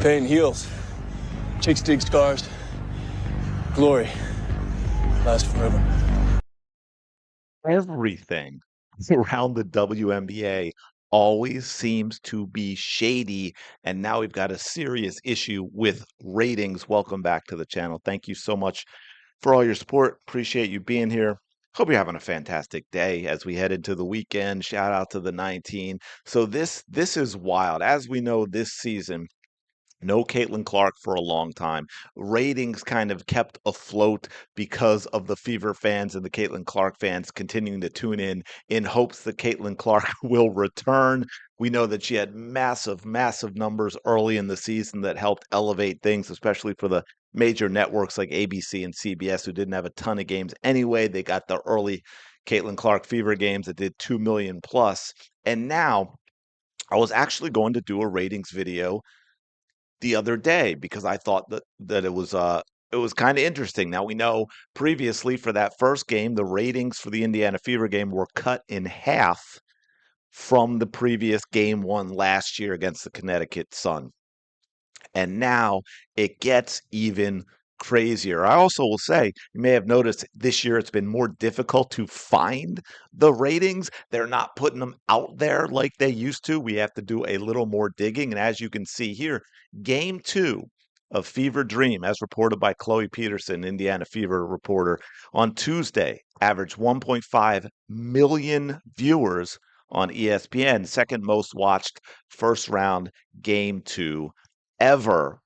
Pain heals. Chicks dig scars. Glory lasts forever. Everything around the WNBA always seems to be shady, and now we've got a serious issue with ratings. Welcome back to the channel. Thank you so much for all your support. Appreciate you being here. Hope you're having a fantastic day as we head into the weekend. Shout out to the 19. So this is wild. As we know, this season no Caitlin Clark for a long time. Ratings kind of kept afloat because of the Fever fans and the Caitlin Clark fans continuing to tune in hopes that Caitlin Clark will return. We know that she had massive, massive numbers early in the season that helped elevate things, especially for the major networks like ABC and CBS, who didn't have a ton of games anyway. They got the early Caitlin Clark Fever games that did 2 million plus. And now I was actually going to do a ratings video the other day because I thought that it was kind of interesting. Now we know previously for that first game, the ratings for the Indiana Fever game were cut in half from the previous game one last year against the Connecticut Sun. And now it gets even crazier. I also will say, you may have noticed this year it's been more difficult to find the ratings. They're not putting them out there like they used to. We have to do a little more digging. And as you can see here, game two of Fever Dream, as reported by Chloe Peterson, Indiana Fever reporter, on Tuesday, averaged 1.5 million viewers on ESPN, second most watched first round game two ever.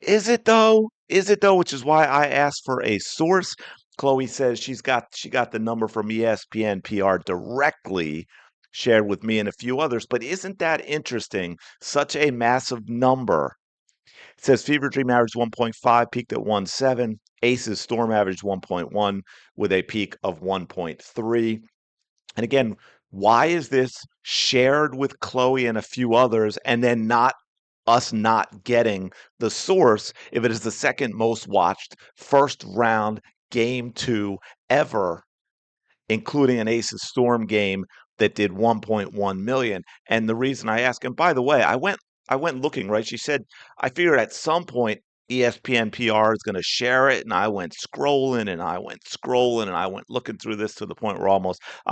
Is it though? Is it though? Which is why I asked for a source. Chloe says she got the number from ESPN PR directly shared with me and a few others. But isn't that interesting? Such a massive number. It says Fever Dream averaged 1.5, peaked at 1.7. Aces Storm averaged 1.1 with a peak of 1.3. And again, why is this shared with Chloe and a few others and then not us not getting the source if it is the second most watched first round game two ever, including an Aces Storm game that did 1.1 million? And the reason I ask, and by the way, I went looking, right? She said, I figured at some point ESPN PR is going to share it. And I went scrolling and I went scrolling and I went looking through this to the point where I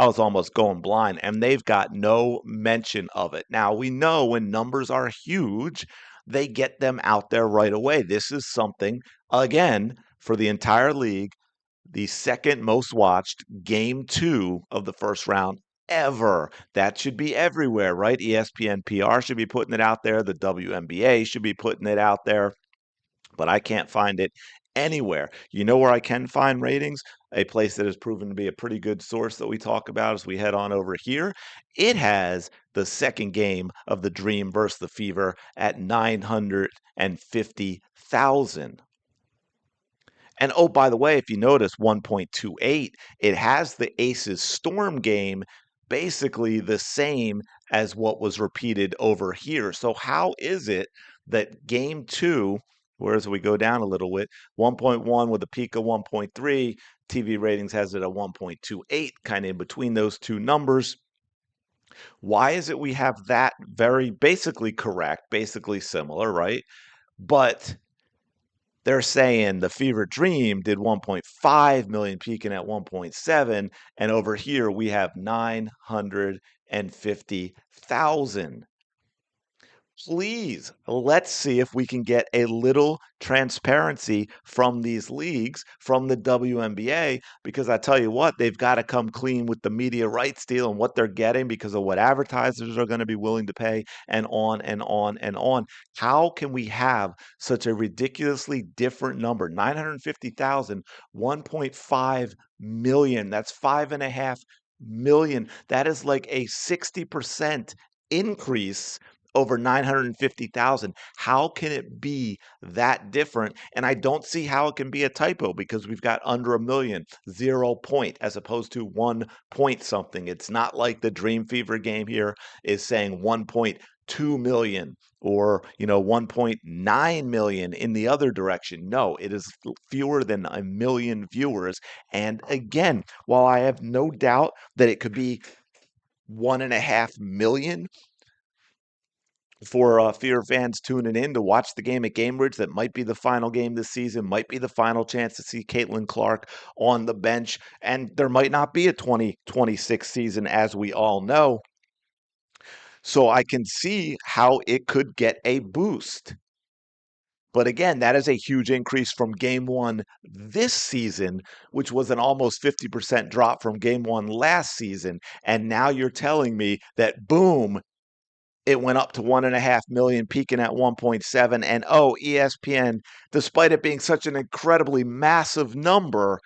was almost going blind, and they've got no mention of it. Now we know when numbers are huge, they get them out there right away. This is something, again, for the entire league, the second most watched game two of the first round ever. That should be everywhere, right? ESPN PR should be putting it out there. The WNBA should be putting it out there, but I can't find it anywhere. You know where I can find ratings? A place that has proven to be a pretty good source that we talk about as we head on over here. It has the second game of the Dream versus the Fever at 950,000. And oh, by the way, if you notice 1.28, it has the Aces Storm game basically the same as what was repeated over here. So how is it that game two, whereas we go down a little bit, 1.1 with a peak of 1.3, TV ratings has it at 1.28, kind of in between those two numbers. Why is it we have that very basically correct, basically similar, right? But they're saying the Fever Dream did 1.5 million, peaking at 1.7, and over here we have 950,000. Please, let's see if we can get a little transparency from these leagues, from the WNBA, because I tell you what, they've got to come clean with the media rights deal and what they're getting because of what advertisers are going to be willing to pay, and on and on and on. How can we have such a ridiculously different number? 950,000, 1.5 million. That's 5.5 million. That is like a 60% increase over 950,000. How can it be that different? And I don't see how it can be a typo because we've got under a million, 0 point, as opposed to 1 point something. It's not like the Dream Fever game here is saying 1.2 million or 1.9 million in the other direction. No, it is fewer than a million viewers. And again, while I have no doubt that it could be 1.5 million for Fear fans tuning in to watch the game at Gamebridge that might be the final game this season, might be the final chance to see Caitlin Clark on the bench, and there might not be a 2026 season, as we all know. So I can see how it could get a boost. But again, that is a huge increase from game one this season, which was an almost 50% drop from game one last season. And now you're telling me that, boom, it went up to 1.5 million, peaking at 1.7. And oh, ESPN, despite it being such an incredibly massive number,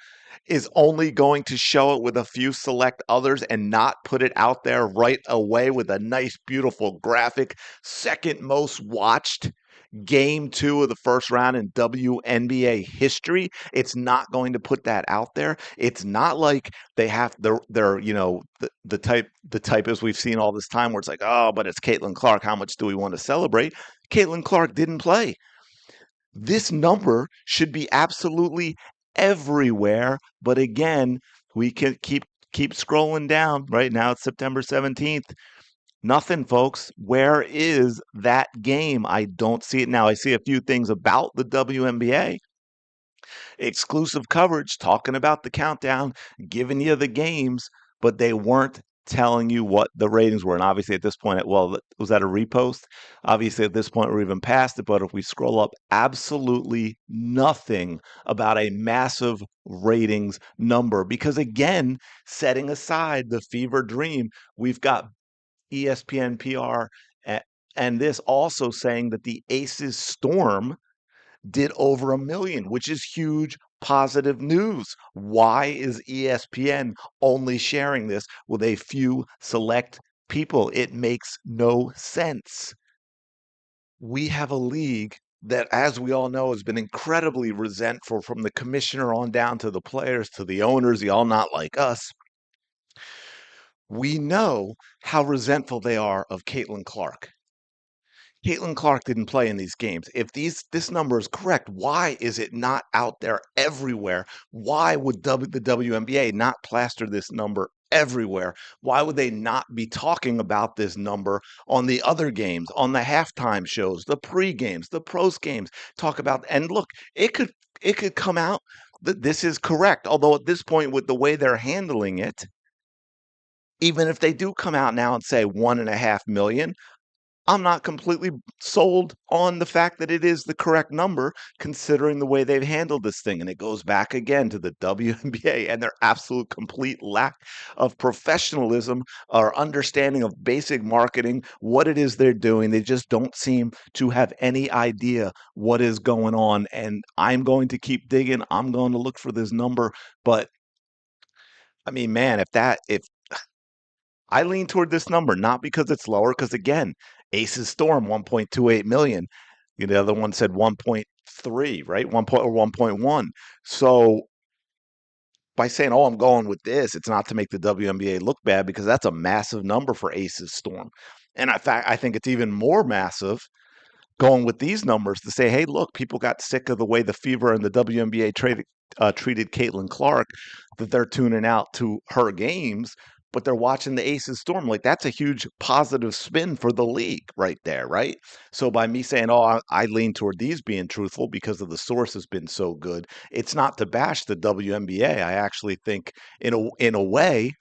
is only going to show it with a few select others and not put it out there right away with a nice, beautiful graphic. Second most watched game two of the first round in WNBA history. It's not going to put that out there. It's not like they have they're the type as we've seen all this time where it's like, oh, but it's Caitlin Clark. How much do we want to celebrate? Caitlin Clark didn't play. This number should be absolutely everywhere. But again, we can keep scrolling down. Right now it's September 17th. Nothing, folks. Where is that game? I don't see it now. I see a few things about the WNBA. Exclusive coverage talking about the countdown, giving you the games, but they weren't telling you what the ratings were. And obviously at this point, well, was that a repost? Obviously at this point, we're even past it. But if we scroll up, absolutely nothing about a massive ratings number. Because again, setting aside the fever dream, we've got ESPN PR, and this also saying that the Aces Storm did over 1 million, which is huge positive news. Why is ESPN only sharing this with a few select people? It makes no sense. We have a league that, as we all know, has been incredibly resentful from the commissioner on down to the players to the owners, y'all not like us. We know how resentful they are of Caitlin Clark. Caitlin Clark didn't play in these games. If this number is correct, why is it not out there everywhere? Why would the WNBA not plaster this number everywhere? Why would they not be talking about this number on the other games, on the halftime shows, the pre-games, the pros games? Talk about, and look, it could come out that this is correct. Although at this point, with the way they're handling it, even if they do come out now and say 1.5 million, I'm not completely sold on the fact that it is the correct number, considering the way they've handled this thing. And it goes back again to the WNBA and their absolute complete lack of professionalism or understanding of basic marketing, what it is they're doing. They just don't seem to have any idea what is going on. And I'm going to keep digging. I'm going to look for this number. But I mean, man, if I lean toward this number, not because it's lower, because again, Aces Storm 1.28 million. The other one said 1.3, right? 1 point or 1.1. So by saying, "Oh, I'm going with this," it's not to make the WNBA look bad because that's a massive number for Aces Storm. And in fact, I think it's even more massive going with these numbers to say, hey, look, people got sick of the way the Fever and the WNBA treated Caitlin Clark, that they're tuning out to her games, but they're watching the Aces Storm. Like, that's a huge positive spin for the league right there, right? So by me saying, oh, I lean toward these being truthful because of the source has been so good, it's not to bash the WNBA. I actually think in a way,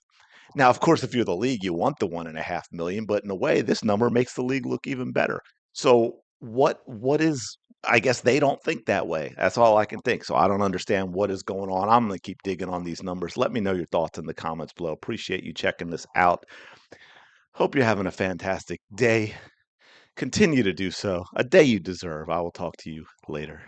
now, of course, if you're the league, you want the 1.5 million, but in a way, this number makes the league look even better. So what is, I guess they don't think that way. That's all I can think. So I don't understand what is going on. I'm going to keep digging on these numbers. Let me know your thoughts in the comments below. Appreciate you checking this out. Hope you're having a fantastic day. Continue to do so. A day you deserve. I will talk to you later.